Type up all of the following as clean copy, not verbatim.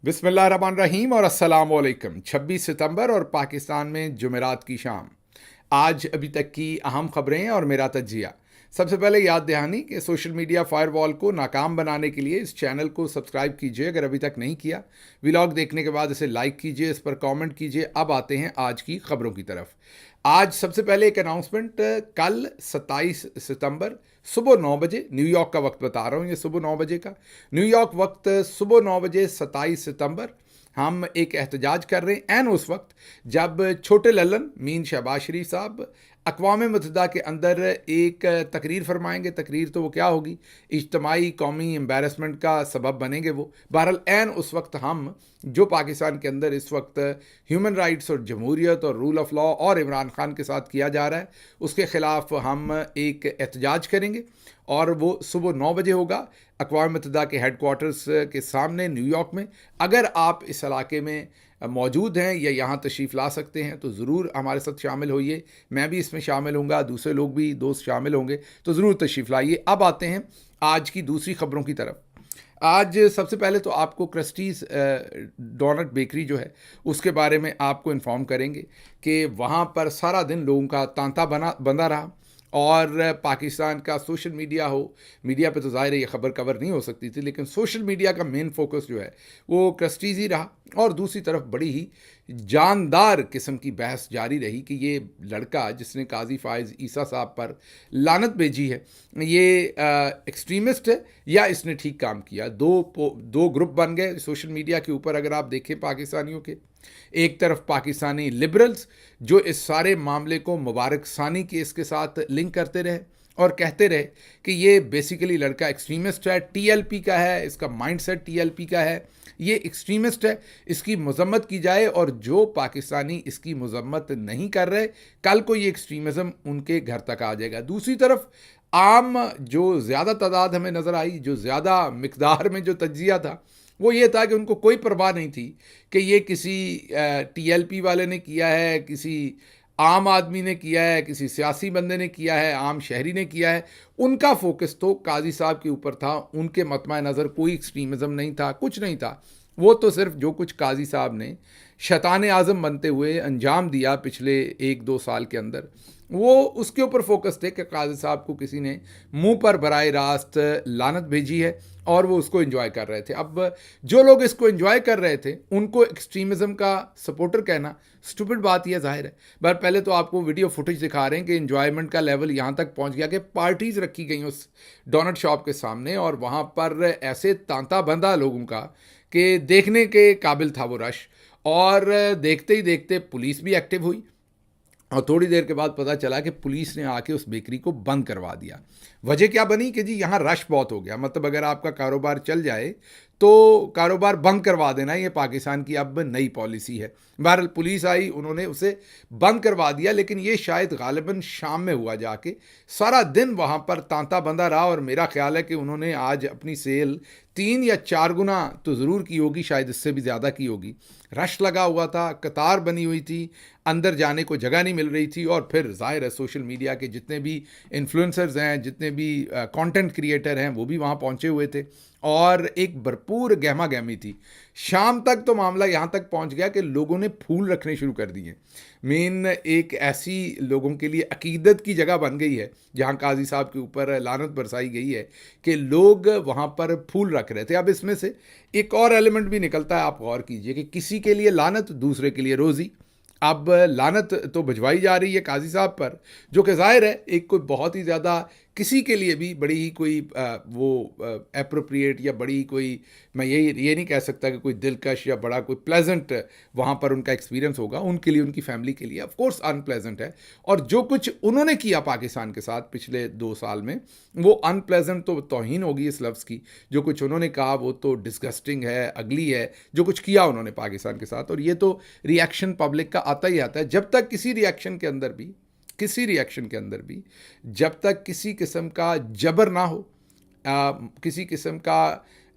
बिस्मिल्लाहिर्रहमानिर्रहीम और अस्सलामुअलैकुम। 26 सितंबर और पाकिस्तान में जुमेरात की शाम। आज अभी तक की अहम खबरें और मेरा तज्जिया। सबसे पहले याद दहानी कि सोशल मीडिया फायरवॉल को नाकाम बनाने के लिए इस चैनल को सब्सक्राइब कीजिए अगर अभी तक नहीं किया। व्लॉग देखने के बाद इसे लाइक कीजिए, इस पर कमेंट कीजिए। अब आते हैं आज की खबरों की तरफ। आज सबसे पहले एक अनाउंसमेंट। कल 27 सितंबर सुबह 9 बजे, न्यूयॉर्क का वक्त बता रहा हूँ, ये सुबह 9 बजे का न्यूयॉर्क वक्त, सुबह 9 बजे 27 सितंबर हम एक एहतजाज कर रहे हैं। एन उस वक्त जब छोटे लल्लन मीन शहबाज शरीफ साहब अक़वाम मुत्तहिदा के अंदर एक तकरीर फरमाएंगे। तकरीर तो वो क्या होगी, इज्तमाही कौमी एम्बेरसमेंट का सबब बनेंगे वो। बहरहाल एन उस वक्त हम जो पाकिस्तान के अंदर इस वक्त ह्यूमन राइट्स और जमहूरियत और रूल ऑफ लॉ और इमरान खान के साथ किया जा रहा है, उसके ख़िलाफ़ हम एक एहतजाज करेंगे और वो सुबह 9 बजे होगा अक़वाम मुत्तहिदा के हेडक्वार्टर्स के सामने न्यूयॉर्क में। अगर आप इस इलाके में मौजूद हैं या यहाँ तशरीफ़ ला सकते हैं तो ज़रूर हमारे साथ शामिल होइए। मैं भी इसमें शामिल होऊंगा, दूसरे लोग भी दोस्त शामिल होंगे, तो ज़रूर तशरीफ़ लाइए। अब आते हैं आज की दूसरी खबरों की तरफ। आज सबसे पहले तो आपको क्रिस्टीज़ डोनट बेकरी जो है उसके बारे में आपको इन्फॉर्म करेंगे कि वहाँ पर सारा दिन लोगों का तांता बंधा रहा और पाकिस्तान का सोशल मीडिया हो, मीडिया पे तो ज़ाहिर है ये खबर कवर नहीं हो सकती थी, लेकिन सोशल मीडिया का मेन फोकस जो है वो क्रिस्टीज़ ही रहा। और दूसरी तरफ बड़ी ही जानदार किस्म की बहस जारी रही कि ये लड़का जिसने काजी फ़ाइज़ ईसा साहब पर लानत भेजी है, ये एक्सट्रीमिस्ट है या इसने ठीक काम किया। दो ग्रुप बन गए सोशल मीडिया के ऊपर। अगर आप देखें पाकिस्तानियों के, एक तरफ पाकिस्तानी लिबरल्स जो इस सारे मामले को मुबारक सानी केस के साथ लिंक करते रहे और कहते रहे कि ये बेसिकली लड़का एक्सट्रीमिस्ट है, टीएलपी का है, इसका माइंडसेट टीएलपी का है, ये एक्सट्रीमिस्ट है, इसकी मजम्मत की जाए। और जो पाकिस्तानी इसकी मजम्मत नहीं कर रहे, कल को ये एक्सट्रीमिज़म उनके घर तक आ जाएगा। दूसरी तरफ आम जो ज़्यादा तादाद हमें नज़र आई, जो ज़्यादा मिकदार में जो तज्जिया था, वो ये था कि उनको कोई परवाह नहीं थी कि ये किसी टीएलपी वाले ने किया है, किसी आम आदमी ने किया है, किसी सियासी बंदे ने किया है, आम शहरी ने किया है। उनका फोकस तो काजी साहब के ऊपर था। उनके मतमा नज़र कोई एक्सट्रीमिज़म नहीं था, कुछ नहीं था। वो तो सिर्फ जो कुछ काजी साहब ने शैतान आज़म बनते हुए अंजाम दिया पिछले 1-2 साल के अंदर, वो उसके ऊपर फोकस थे कि काजी साहब को किसी ने मुंह पर बराए रास्त लानत भेजी है और वो उसको एंजॉय कर रहे थे। अब जो लोग इसको एंजॉय कर रहे थे उनको एक्सट्रीमिज़म का सपोर्टर कहना स्टूपिड बात ही है, जाहिर है। बट पहले तो आपको वीडियो फुटेज दिखा रहे हैं कि एंजॉयमेंट का लेवल यहाँ तक पहुँच गया कि पार्टीज़ रखी गई उस डोनट शॉप के सामने और वहाँ पर ऐसे तांता बंधा लोगों का कि देखने के काबिल था वो रश। और देखते ही देखते पुलिस भी एक्टिव हुई और थोड़ी देर के बाद पता चला कि पुलिस ने आके उस बेकरी को बंद करवा दिया। वजह क्या बनी कि जी यहाँ रश बहुत हो गया। मतलब अगर आपका कारोबार चल जाए तो कारोबार बंद करवा देना, ये पाकिस्तान की अब नई पॉलिसी है। बहरहाल पुलिस आई, उन्होंने उसे बंद करवा दिया, लेकिन ये शायद गालिबन शाम में हुआ। जाके सारा दिन वहाँ पर तांता बंधा रहा और मेरा ख्याल है कि उन्होंने आज अपनी सेल 3 या 4 गुना तो ज़रूर की होगी, शायद इससे भी ज़्यादा की होगी। रश लगा हुआ था, कतार बनी हुई थी, अंदर जाने को जगह नहीं मिल रही थी। और फिर ज़ाहिर है सोशल मीडिया के जितने भी इन्फ्लुएंसर्स हैं, जितने भी कंटेंट क्रिएटर हैं, वो भी वहाँ पहुँचे हुए थे और एक भरपूर गहमा गहमी थी। शाम तक तो मामला यहाँ तक पहुँच गया कि लोगों ने फूल रखने शुरू कर दिए। मेन एक ऐसी लोगों के लिए अकीदत की जगह बन गई है जहाँ काजी साहब के ऊपर लानत बरसाई गई है कि लोग वहाँ पर फूल रख रहे थे। अब इसमें से एक और एलिमेंट भी निकलता है, आप गौर कीजिए कि किसी के लिए लानत, दूसरे के लिए रोज़ी। अब लानत तो भिजवाई जा रही है काजी साहब पर, जो कि ज़ाहिर है एक कोई बहुत ही ज़्यादा किसी के लिए भी बड़ी ही कोई वो एप्रोप्रिएट या बड़ी ही कोई, मैं ये नहीं कह सकता कि कोई दिलकश या बड़ा कोई प्लेजेंट वहाँ पर उनका एक्सपीरियंस होगा। उनके लिए, उनकी फैमिली के लिए ऑफ कोर्स अनप्लेजेंट है। और जो कुछ उन्होंने किया पाकिस्तान के साथ पिछले 2 साल में, वो अनप्लेजेंट तो तौहीन होगी इस लफ्ज़ की। जो कुछ उन्होंने कहा वो तो डिस्गस्टिंग है, अगली है, जो कुछ किया उन्होंने पाकिस्तान के साथ। और ये तो रिएक्शन पब्लिक का आता ही आता है। जब तक किसी रिएक्शन के अंदर भी जब तक किसी किस्म का जबर ना हो, किसी किस्म का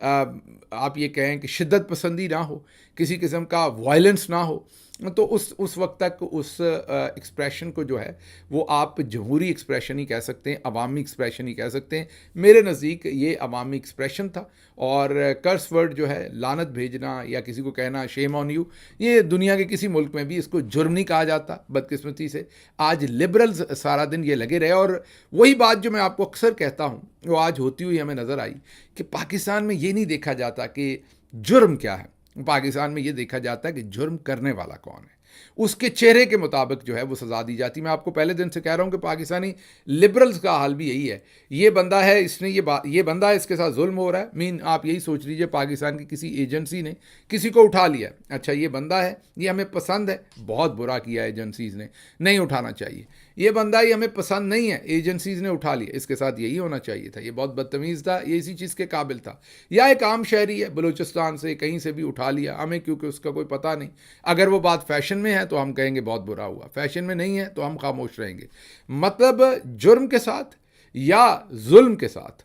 आप ये कहें कि शिद्दत पसंदी ना हो, किसी किस्म का वायलेंस ना हो, तो उस वक्त तक उस एक्सप्रेशन को जो है वो आप जमहूरी एक्सप्रेशन ही कह सकते हैं, अवामी एक्सप्रेशन ही कह सकते हैं। मेरे नज़दीक ये अवामी एक्सप्रेशन था। और कर्स वर्ड जो है, लानत भेजना या किसी को कहना शेम ऑन यू, ये दुनिया के किसी मुल्क में भी इसको जुर्म नहीं कहा जाता। बदकिस्मती से आज लिबरल्स सारा दिन ये लगे रहे, और वही बात जो मैं आपको अक्सर कहता हूँ वो आज होती हुई हमें नज़र आई कि पाकिस्तान में ये नहीं देखा जाता कि जुर्म क्या है। पाकिस्तान में ये देखा जाता है कि जुर्म करने वाला कौन है, उसके चेहरे के मुताबिक जो है वो सज़ा दी जाती। मैं आपको पहले दिन से कह रहा हूँ कि पाकिस्तानी लिबरल्स का हाल भी यही है। ये बंदा है, इसने ये बंदा है, इसके साथ जुल्म हो रहा है। मीन आप यही सोच लीजिए पाकिस्तान की किसी एजेंसी ने किसी को उठा लिया, अच्छा ये बंदा है, ये हमें पसंद है, बहुत बुरा किया एजेंसीज़ ने, नहीं उठाना चाहिए। ये बंदा ही हमें पसंद नहीं है, एजेंसीज़ ने उठा लिया, इसके साथ यही होना चाहिए था, ये बहुत बदतमीज़ था, ये इसी चीज़ के काबिल था। या एक आम शहरी है बलूचिस्तान से, कहीं से भी उठा लिया हमें, क्योंकि उसका कोई पता नहीं। अगर वो बात फैशन में है तो हम कहेंगे बहुत बुरा हुआ, फैशन में नहीं है तो हम खामोश रहेंगे। मतलब जुर्म के साथ या जुल्म के साथ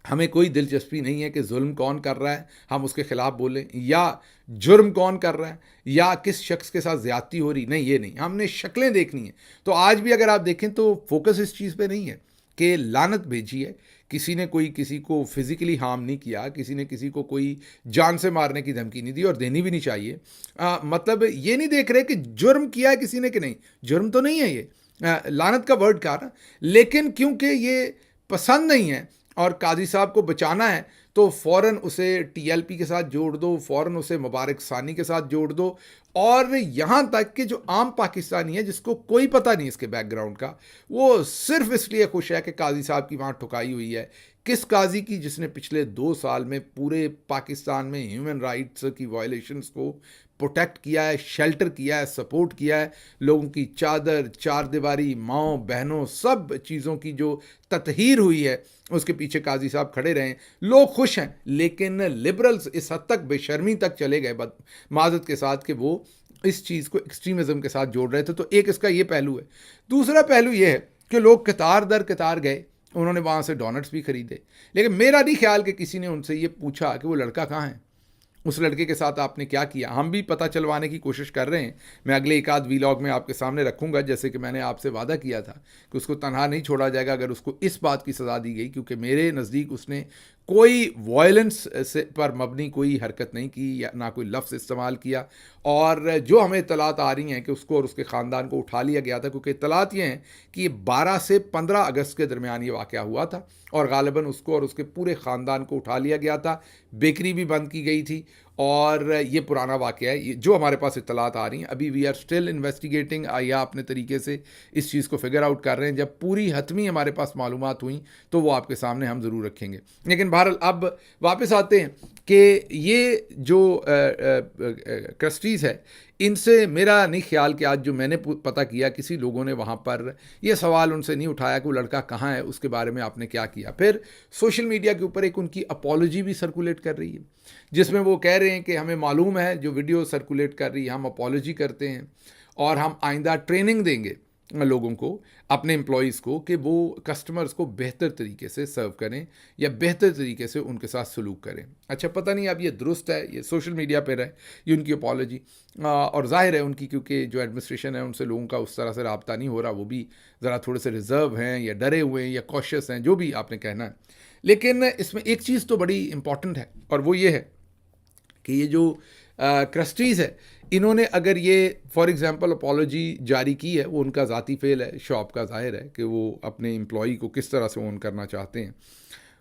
हमें कोई दिलचस्पी नहीं है कि जुल्म कौन कर रहा है हम उसके ख़िलाफ़ बोलें, या जुर्म कौन कर रहा है, या किस शख्स के साथ ज़्यादती हो रही, नहीं, ये नहीं, हमने शक्लें देखनी है। तो आज भी अगर आप देखें तो फोकस इस चीज़ पे नहीं है कि लानत भेजी है, किसी ने कोई किसी को फिज़िकली हार्म नहीं किया, किसी ने किसी को कोई जान से मारने की धमकी नहीं दी, और देनी भी नहीं चाहिए। मतलब ये नहीं देख रहे कि जुर्म किया है किसी ने कि नहीं, जुर्म तो नहीं है ये, लानत का वर्ड कहा ना, लेकिन क्योंकि ये पसंद नहीं है और काजी साहब को बचाना है तो फ़ौरन उसे टीएलपी के साथ जोड़ दो, फ़ौरन उसे मुबारक सानी के साथ जोड़ दो। और यहाँ तक कि जो आम पाकिस्तानी है जिसको कोई पता नहीं इसके बैकग्राउंड का, वो सिर्फ इसलिए खुश है कि काजी साहब की वहाँ ठुकाई हुई है। किस काजी की? जिसने पिछले 2 साल में पूरे पाकिस्तान में ह्यूमन राइट्स की वायलेशंस को प्रोटेक्ट किया है, शेल्टर किया है, सपोर्ट किया है। लोगों की चादर, चार दीवारी, माओ बहनों, सब चीज़ों की जो ततहीर हुई है उसके पीछे काजी साहब खड़े रहे। लोग खुश हैं, लेकिन लिबरल्स इस हद तक बेशर्मी तक चले गए माजरत के साथ कि वो इस चीज़ को एक्सट्रीमिज़म के साथ जोड़ रहे थे। तो एक इसका ये पहलू है। दूसरा पहलू ये है कि लोग कतार दर कतार गए, उन्होंने वहाँ से डोनट्स भी खरीदे, लेकिन मेरा नहीं ख्याल कि किसी ने उनसे ये पूछा कि वो लड़का कहाँ है, उस लड़के के साथ आपने क्या किया। हम भी पता चलवाने की कोशिश कर रहे हैं। मैं अगले एक आध वीलॉग में आपके सामने रखूंगा, जैसे कि मैंने आपसे वादा किया था कि उसको तनहा नहीं छोड़ा जाएगा अगर उसको इस बात की सज़ा दी गई, क्योंकि मेरे नज़दीक उसने कोई वायलेंस से पर मबनी कोई हरकत नहीं की, या ना कोई लफ्ज़ इस्तेमाल किया। और जो हमें इतलात आ रही हैं कि उसको और उसके ख़ानदान को उठा लिया गया था, क्योंकि इतलात ये हैं कि 12 से 15 अगस्त के दरमियान ये वाक़या हुआ था, और गालिबन उसको और उसके पूरे ख़ानदान को उठा लिया गया था। बेकरी भी बंद की गई थी, और ये पुराना वाक़या है, जो हमारे पास इत्तलात आ रही हैं। अभी वी आर स्टिल इन्वेस्टिगेटिंग, या अपने तरीके से इस चीज़ को फिगर आउट कर रहे हैं। जब पूरी हतमी हमारे पास मालूमात हुई तो वो आपके सामने हम ज़रूर रखेंगे। लेकिन बहरहाल अब वापस आते हैं कि ये जो क्रस्टीज़ है, इनसे मेरा नहीं ख्याल कि आज जो मैंने पता किया, किसी लोगों ने वहाँ पर ये सवाल उनसे नहीं उठाया कि वो लड़का कहाँ है, उसके बारे में आपने क्या किया। फिर सोशल मीडिया के ऊपर एक उनकी अपॉलोजी भी सर्कुलेट कर रही है, जिसमें वो कह रहे हैं कि हमें मालूम है जो वीडियो सर्कुलेट कर रही है, हम अपॉलोजी करते हैं और हम आइंदा ट्रेनिंग देंगे लोगों को, अपने एम्प्लॉयज़ को, कि वो कस्टमर्स को बेहतर तरीके से सर्व करें या बेहतर तरीके से उनके साथ सलूक करें। अच्छा, पता नहीं अब ये दुरुस्त है, ये सोशल मीडिया पर है ये उनकी अपॉलोजी, और जाहिर है उनकी, क्योंकि जो एडमिनिस्ट्रेशन है उनसे लोगों का उस तरह से रब्ता नहीं हो रहा, वो भी ज़रा थोड़े से रिज़र्व हैं या डरे हुए हैं या कॉशियस हैं, जो भी आपने कहना है। लेकिन इसमें एक चीज़ तो बड़ी इंपॉर्टेंट है, और वो ये है कि ये जो क्रस्टीज़ है, इन्होंने अगर ये फॉर एग्ज़ाम्पल अपॉलोजी जारी की है, वो उनका ज़ाती फेल है शॉप का, जाहिर है कि वो अपने एम्प्लॉई को किस तरह से ओन करना चाहते हैं,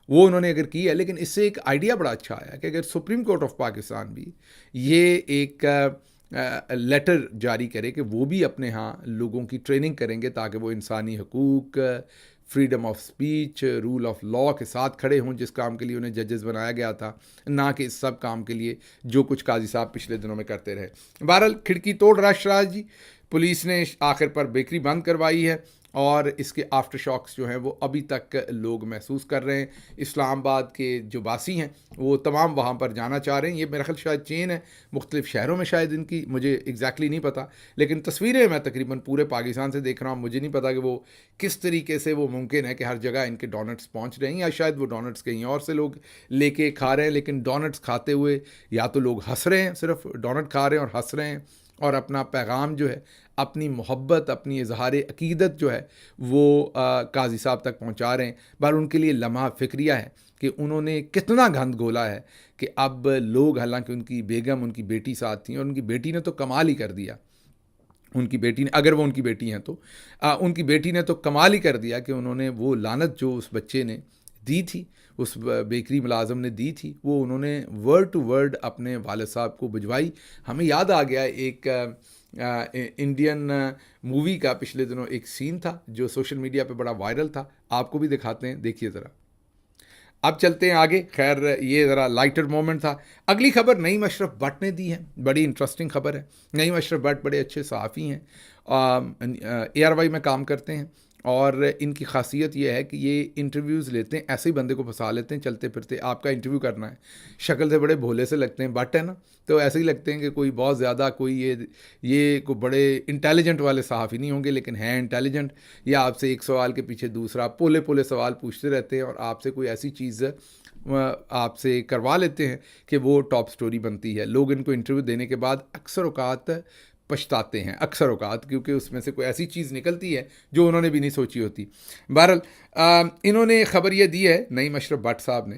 वो उन्होंने अगर की है। लेकिन इससे एक आइडिया बड़ा अच्छा आया कि अगर सुप्रीम कोर्ट ऑफ पाकिस्तान भी ये एक लेटर जारी करे कि वो भी अपने यहाँ लोगों की ट्रेनिंग करेंगे ताकि वो इंसानी हकूक़, freedom of speech, rule of law के साथ खड़े हों, जिस काम के लिए उन्हें जजेस बनाया गया था, ना कि इस सब काम के लिए जो कुछ काजी साहब पिछले दिनों में करते रहे। बहरहाल खिड़की तोड़ राष्ट्रराज जी, पुलिस ने आखिर पर बेकरी बंद करवाई है, और इसके आफ्टर शॉक्स जो हैं वो अभी तक लोग महसूस कर रहे हैं। इस्लामाबाद के जो वासी हैं वो तमाम वहाँ पर जाना चाह रहे हैं। ये मेरा ख्याल शायद चेन है मुख्तलिफ शहरों में, शायद इनकी, मुझे एग्जैक्टली नहीं पता, लेकिन तस्वीरें मैं तकरीबन पूरे पाकिस्तान से देख रहा हूँ। मुझे नहीं पता कि वो किस तरीके से वो मुमकिन है कि हर जगह इनके डोनट्स पहुँच रहे हैं, या शायद वो डोनट्स कहीं और से लोग लेके खा रहे हैं। लेकिन डोनट्स खाते हुए या तो लोग हंस रहे हैं, सिर्फ डोनट खा रहे हैं और हंस रहे हैं, और अपना पैगाम जो है, अपनी मोहब्बत, अपनी इजहार अकीदत जो है वो काजी साहब तक पहुंचा रहे हैं। पर उनके लिए लम्हा फ़िक्रिया है कि उन्होंने कितना गंद घोला है कि अब लोग, हालांकि उनकी बेगम, उनकी बेटी साथ थी और उनकी बेटी ने तो कमाल ही कर दिया। उनकी बेटी ने, अगर वो उनकी बेटी हैं तो उनकी बेटी ने तो कमाल ही कर दिया कि उन्होंने वो लानत जो उस बच्चे ने दी थी, उस बेकरी मुलाजम ने दी थी, वो उन्होंने वर्ड टू वर्ड अपने वालिद साहब को भिजवाई। हमें याद आ गया एक इंडियन मूवी का पिछले दिनों एक सीन था जो सोशल मीडिया पे बड़ा वायरल था, आपको भी दिखाते हैं, देखिए ज़रा। अब चलते हैं आगे। खैर, ये ज़रा लाइटर मोमेंट था। अगली खबर नईम अशरफ भट्ट ने दी है, बड़ी इंटरेस्टिंग खबर है। नईम अशरफ भट्ट बड़े अच्छे सहाफ़ी हैं, ARY में काम करते हैं और इनकी खासियत ये है कि ये इंटरव्यूज़ लेते हैं, ऐसे ही बंदे को फंसा लेते हैं चलते फिरते। आपका इंटरव्यू करना है, शक्ल से बड़े भोले से लगते हैं, भट्ट है ना, तो ऐसे ही लगते हैं कि कोई बहुत ज़्यादा कोई ये कोई बड़े इंटेलिजेंट वाले सहाफ़ी नहीं होंगे, लेकिन हैं इंटेलिजेंट। या आपसे एक सवाल के पीछे दूसरा पोले पोले सवाल पूछते रहते हैं और आपसे कोई ऐसी चीज़ आपसे करवा लेते हैं कि वो टॉप स्टोरी बनती है। लोग इनको इंटरव्यू देने के बाद अक्सर औकात पछताते हैं, अक्सर औकात, क्योंकि उसमें से कोई ऐसी चीज़ निकलती है जो उन्होंने भी नहीं सोची होती। बहरहाल इन्होंने खबर ये दी है, नईम अशरफ भट्ट साहब ने,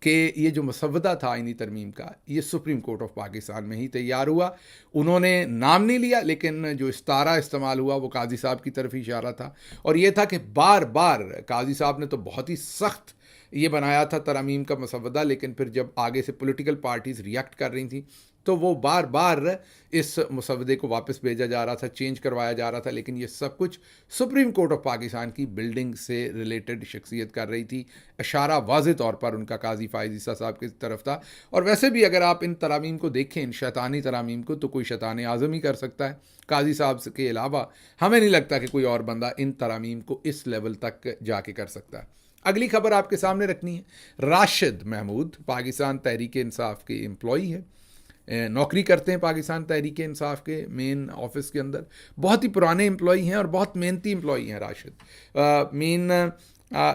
कि ये जो मसवदा था आईनी तरमीम का, ये सुप्रीम कोर्ट ऑफ पाकिस्तान में ही तैयार हुआ। उन्होंने नाम नहीं लिया, लेकिन जो इस्तारा इस्तेमाल हुआ वो काजी साहब की तरफ ही इशारा था, और ये था कि बार बार काजी साहब ने तो बहुत ही सख्त ये बनाया था तरमीम का मसवदा, लेकिन फिर जब आगे से पॉलिटिकल पार्टीज़ रिएक्ट कर रही थी तो वो बार बार इस मसवदे को वापस भेजा जा रहा था, चेंज करवाया जा रहा था। लेकिन ये सब कुछ सुप्रीम कोर्ट ऑफ पाकिस्तान की बिल्डिंग से रिलेटेड शख्सियत कर रही थी। इशारा वाज़े तौर पर उनका काजी फ़ाइज़ ईसा साहब की तरफ था। और वैसे भी अगर आप इन तरामीम को देखें, इन शैतानी तरामीम को, तो कोई शैतान आज़म ही कर सकता है। काजी साहब के अलावा हमें नहीं लगता कि कोई और बंदा इन तरामीम को इस लेवल तक जाके कर सकता है। अगली खबर आपके सामने रखनी है। राशिद महमूद पाकिस्तान तहरीक इंसाफ के एम्प्लॉई है, नौकरी करते हैं पाकिस्तान तहरीक इंसाफ के मेन ऑफिस के अंदर। बहुत ही पुराने एम्प्लॉई हैं और बहुत मेहनती एम्प्लॉई हैं राशिद।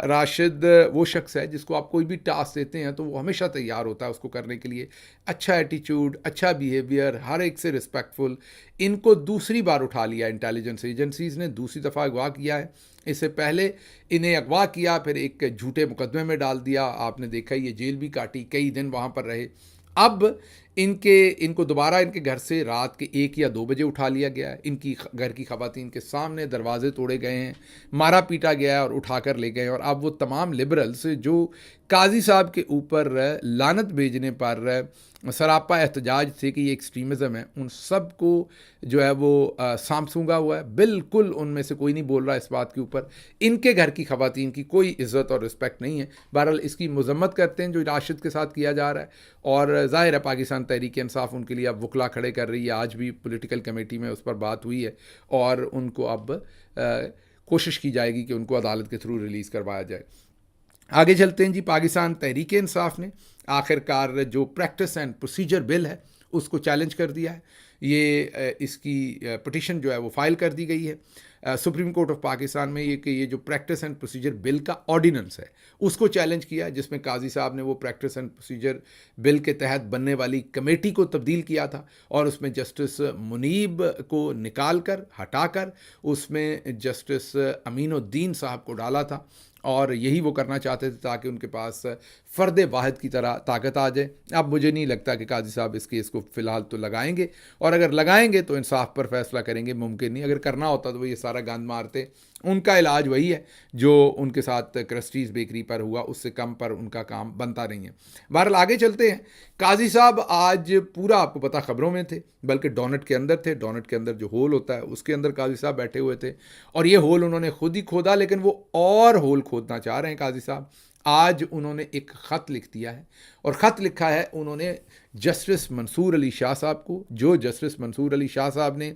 राशिद वो शख्स है जिसको आप कोई भी टास्क देते हैं तो वो हमेशा तैयार होता है उसको करने के लिए। अच्छा एटीट्यूड, अच्छा बिहेवियर, हर एक से रिस्पेक्टफुल। इनको दूसरी बार उठा लिया इंटेलिजेंस एजेंसीज़ ने, दूसरी दफ़ा अगवा किया है। इससे पहले इन्हें अगवा किया, फिर एक झूठे मुकदमे में डाल दिया, आपने देखा ये जेल भी काटी, कई दिन वहाँ पर रहे। अब इनको दोबारा इनके घर से रात के 1 या 2 बजे उठा लिया गया है। इनकी घर की ख़वातीन के सामने दरवाजे तोड़े गए हैं, मारा पीटा गया है और उठा कर ले गए। और अब वो तमाम लिबरल्स जो काजी साहब के ऊपर लानत भेजने पर सरापा एहतजाज थे कि ये एक्सट्रीमिज़म है, उन सब को जो है वो सामसूंगा हुआ है। बिल्कुल उनमें से कोई नहीं बोल रहा इस बात के ऊपर। इनके घर की ख़वातीन की कोई इज़्ज़त और रिस्पेक्ट नहीं है। बहरहाल इसकी मज़म्मत करते हैं जो राशिद के साथ किया जा रहा है, और ज़ाहिर है पाकिस्तान तहरीक इंसाफ उनके लिए अब वकला खड़े कर रही है। आज भी पॉलिटिकल कमेटी में उस पर बात हुई है और उनको अब कोशिश की जाएगी कि उनको अदालत के थ्रू रिलीज़ करवाया जाए। आगे चलते हैं जी। पाकिस्तान तहरीक इंसाफ ने आखिरकार जो प्रैक्टिस एंड प्रोसीजर बिल है उसको चैलेंज कर दिया है। ये इसकी पिटिशन जो है वो फाइल कर दी गई है सुप्रीम कोर्ट ऑफ पाकिस्तान में। ये जो प्रैक्टिस एंड प्रोसीजर बिल का ऑर्डिनेंस है उसको चैलेंज किया है, जिसमें काजी साहब ने वो प्रैक्टिस एंड प्रोसीजर बिल के तहत बनने वाली कमेटी को तब्दील किया था और उसमें जस्टिस मुनीब को निकाल कर, हटा कर उसमें जस्टिस अमीनुद्दीन साहब को डाला था। और यही वो करना चाहते थे ताकि उनके पास फ़र्द वाहिद की तरह ताकत आ जाए। अब मुझे नहीं लगता कि काजी साहब इस केस को फ़िलहाल तो लगाएंगे, और अगर लगाएंगे तो इंसाफ पर फैसला करेंगे, मुमकिन नहीं। अगर करना होता तो वो ये सारा गंद मारते। उनका इलाज वही है जो उनके साथ क्रिस्टीज़ बेकरी पर हुआ, उससे कम पर उनका काम बनता नहीं है। बहरहाल आगे चलते हैं। काजी साहब आज पूरा, आपको पता, ख़बरों में थे, बल्कि डोनेट के अंदर थे। डोनेट के अंदर जो होल होता है उसके अंदर काजी साहब बैठे हुए थे, और ये होल उन्होंने खुद ही खोदा, लेकिन वो और होल खोदना चाह रहे हैं काजी साहब। आज उन्होंने एक ख़त लिख दिया है, और ख़त लिखा है उन्होंने जस्टिस मंसूर अली शाह साहब को। जो जस्टिस मंसूर अली शाह साहब ने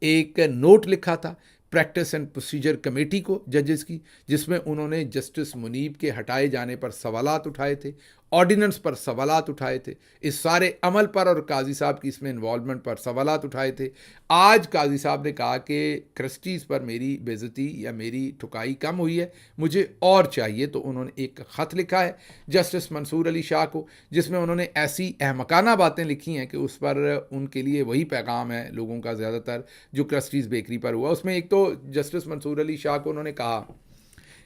एक नोट लिखा था प्रैक्टिस एंड प्रोसीजर कमेटी को, जजेस की, जिसमें उन्होंने जस्टिस मुनीब के हटाए जाने पर सवालात उठाए थे ऑर्डिनेंस पर सवालात उठाए थे, इस सारे अमल पर और काजी साहब की इसमें इन्वॉल्वमेंट पर सवालात उठाए थे। आज काजी साहब ने कहा कि क्रिस्टीज़ पर मेरी बेइज्जती या मेरी ठुकाई कम हुई है, मुझे और चाहिए। तो उन्होंने एक ख़त लिखा है जस्टिस मंसूर अली शाह को, जिसमें उन्होंने ऐसी अहमकाना बातें लिखी हैं कि उस पर उनके लिए वही पैगाम है लोगों का ज़्यादातर जो क्रिस्टीज़ बेकरी पर हुआ। उसमें एक तो जस्टिस मंसूर अली शाह को उन्होंने कहा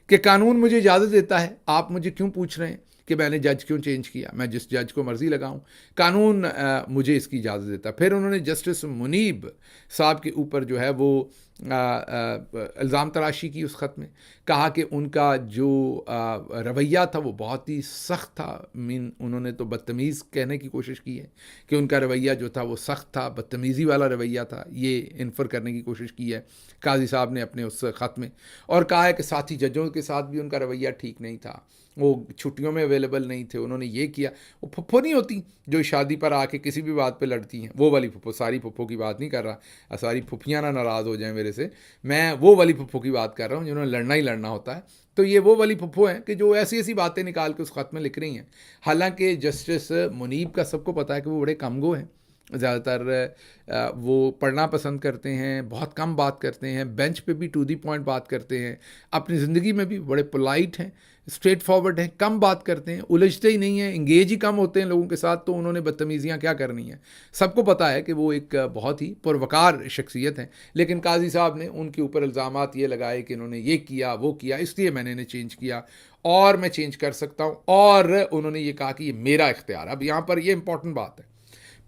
कि कानून मुझे इजाज़त देता है, आप मुझे क्यों पूछ रहे हैं कि मैंने जज क्यों चेंज किया, मैं जिस जज को मर्ज़ी लगाऊं, कानून मुझे इसकी इजाज़त देता। फिर उन्होंने जस्टिस मुनीब साहब के ऊपर जो है वो इल्ज़ाम तराशी की उस ख़त में, कहा कि उनका जो रवैया था वो बहुत ही सख्त था। उन्होंने तो बदतमीज़ कहने की कोशिश की है कि उनका रवैया जो था वो सख्त था, बदतमीज़ी वाला रवैया था, ये इन्फर करने की कोशिश की है काजी साहब ने अपने उस ख़त में। और कहा है कि साथी जजों के साथ भी उनका रवैया ठीक नहीं था, वो छुट्टियों में अवेलेबल नहीं थे, उन्होंने ये किया। वो फुफ्फो नहीं होती जो शादी पर आके किसी भी बात पे लड़ती हैं, वो वाली फुफ्फो, सारी फुफ्फो की बात नहीं कर रहा, सारी फुफ्फियाँ ना नाराज़ हो जाएं मेरे से, मैं वो वाली फुफ्फो की बात कर रहा हूँ जिन्होंने लड़ना ही लड़ना होता है। तो ये वो वाली फुफ्फो हैं कि जो ऐसी ऐसी बातें निकाल के उस ख़त में लिख रही हैं। हालांकि जस्टिस मुनीब का सबको पता है कि वो बड़े कमगो हैं, ज़्यादातर वो पढ़ना पसंद करते हैं, बहुत कम बात करते हैं, बेंच पे भी टू दी पॉइंट बात करते हैं, अपनी ज़िंदगी में भी बड़े पोलाइट हैं, स्ट्रेट फॉरवर्ड हैं, कम बात करते हैं, उलझते ही नहीं हैं, इंगेज ही कम होते हैं लोगों के साथ। तो उन्होंने बदतमीज़ियाँ क्या करनी हैं, सबको पता है कि वो एक बहुत ही पुरवकार शख्सियत हैं। लेकिन काजी साहब ने उनके ऊपर इल्ज़ामात ये लगाए कि इन्होंने ये किया वो किया, इसलिए मैंने इन्हें चेंज किया और मैं चेंज कर सकता हूँ। और उन्होंने ये कहा कि ये मेरा इख्तियार। अब यहाँ पर ये इंपॉर्टेंट बात है,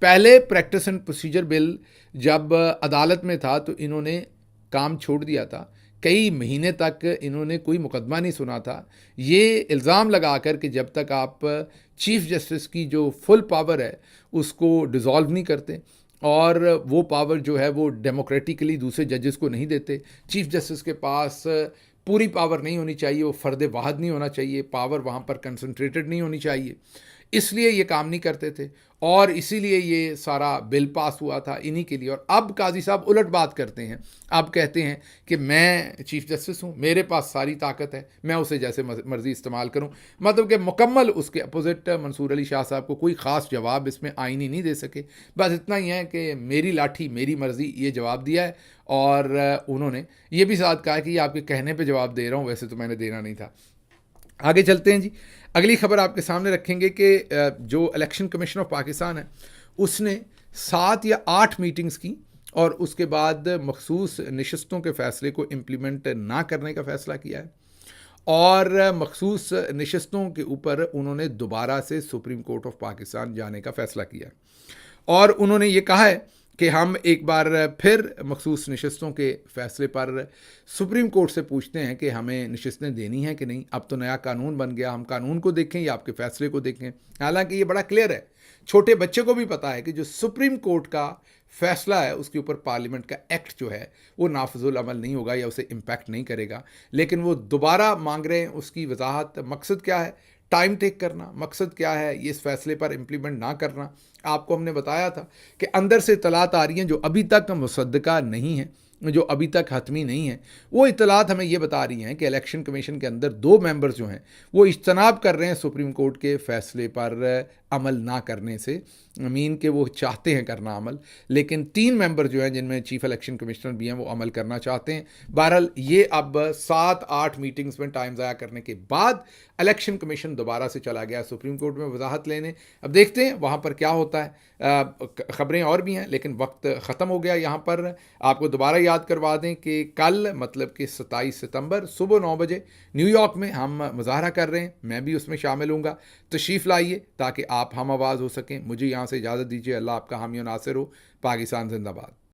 पहले प्रैक्टिस एंड प्रोसीजर बिल जब अदालत में था तो इन्होंने काम छोड़ दिया था, कई महीने तक इन्होंने कोई मुकदमा नहीं सुना था, ये इल्ज़ाम लगा कर कि जब तक आप चीफ़ जस्टिस की जो फुल पावर है उसको डिज़ोल्व नहीं करते और वो पावर जो है वो डेमोक्रेटिकली दूसरे जजेस को नहीं देते, चीफ़ जस्टिस के पास पूरी पावर नहीं होनी चाहिए, वो फ़र्द वाहद नहीं होना चाहिए, पावर वहाँ पर कंसंट्रेटेड नहीं होनी चाहिए, इसलिए ये काम नहीं करते थे और इसीलिए ये सारा बिल पास हुआ था इन्हीं के लिए। और अब काजी साहब उलट बात करते हैं, अब कहते हैं कि मैं चीफ़ जस्टिस हूँ, मेरे पास सारी ताकत है, मैं उसे जैसे मर्ज़ी इस्तेमाल करूँ। मतलब कि मुकम्मल उसके अपोजिट मंसूर अली शाह साहब को कोई ख़ास जवाब इसमें आईनी नहीं दे सके, बस इतना ही है कि मेरी लाठी मेरी मर्ज़ी, ये जवाब दिया है। और उन्होंने ये भी साथ कहा कि ये आपके कहने पर जवाब दे रहा हूँ, वैसे तो मैंने देना नहीं था। आगे चलते हैं जी, अगली खबर आपके सामने रखेंगे कि जो इलेक्शन कमीशन ऑफ पाकिस्तान है उसने 7 या 8 मीटिंग्स की और उसके बाद मखसूस नशस्तों के फ़ैसले को इम्प्लीमेंट ना करने का फ़ैसला किया है और मखसूस नशस्तों के ऊपर उन्होंने दोबारा से सुप्रीम कोर्ट ऑफ पाकिस्तान जाने का फ़ैसला किया है। और उन्होंने ये कहा है कि हम एक बार फिर मखसूस नशस्तों के फ़ैसले पर सुप्रीम कोर्ट से पूछते हैं कि हमें नशस्तें देनी हैं कि नहीं। अब तो नया कानून बन गया, हम कानून को देखें या आपके फ़ैसले को देखें। हालांकि ये बड़ा क्लियर है, छोटे बच्चे को भी पता है कि जो सुप्रीम कोर्ट का फ़ैसला है उसके ऊपर पार्लियामेंट का एक्ट जो है वो नाफिजुल अमल नहीं होगा या उसे इम्पैक्ट नहीं करेगा। लेकिन वो दोबारा मांग रहे हैं उसकी वजाहत, मकसद क्या है, टाइम टेक करना, मकसद क्या है ये इस फैसले पर इम्प्लीमेंट ना करना। आपको हमने बताया था कि अंदर से इतलात आ रही हैं जो अभी तक मुसद्दका नहीं है, जो अभी तक हतमी नहीं है। वो इतलात हमें ये बता रही हैं कि इलेक्शन कमीशन के अंदर 2 मेंबर्स जो हैं वो इज्तनाब कर रहे हैं सुप्रीम कोर्ट के फ़ैसले पर अमल ना करने से, मीन के वो चाहते हैं करना अमल, लेकिन 3 मेंबर जो हैं जिनमें चीफ इलेक्शन कमिश्नर भी हैं वो अमल करना चाहते हैं। बहरहाल ये अब 7-8 मीटिंग्स में टाइम ज़ाया करने के बाद इलेक्शन कमीशन दोबारा से चला गया सुप्रीम कोर्ट में वजाहत लेने। अब देखते हैं वहाँ पर क्या होता है। ख़बरें और भी हैं लेकिन वक्त ख़त्म हो गया। यहाँ पर आपको दोबारा याद करवा दें कि कल मतलब कि 27 सितंबर सुबह 9 बजे न्यूयॉर्क में हम मुज़ाहरा कर रहे हैं, मैं भी उसमें शामिल हूँगा। तशरीफ़ लाइए ताकि आप हम आवाज़ हो सकें। मुझे यहाँ से इजाज़त दीजिए। अल्लाह आपका हामी और नासिर हो। पाकिस्तान जिंदाबाद।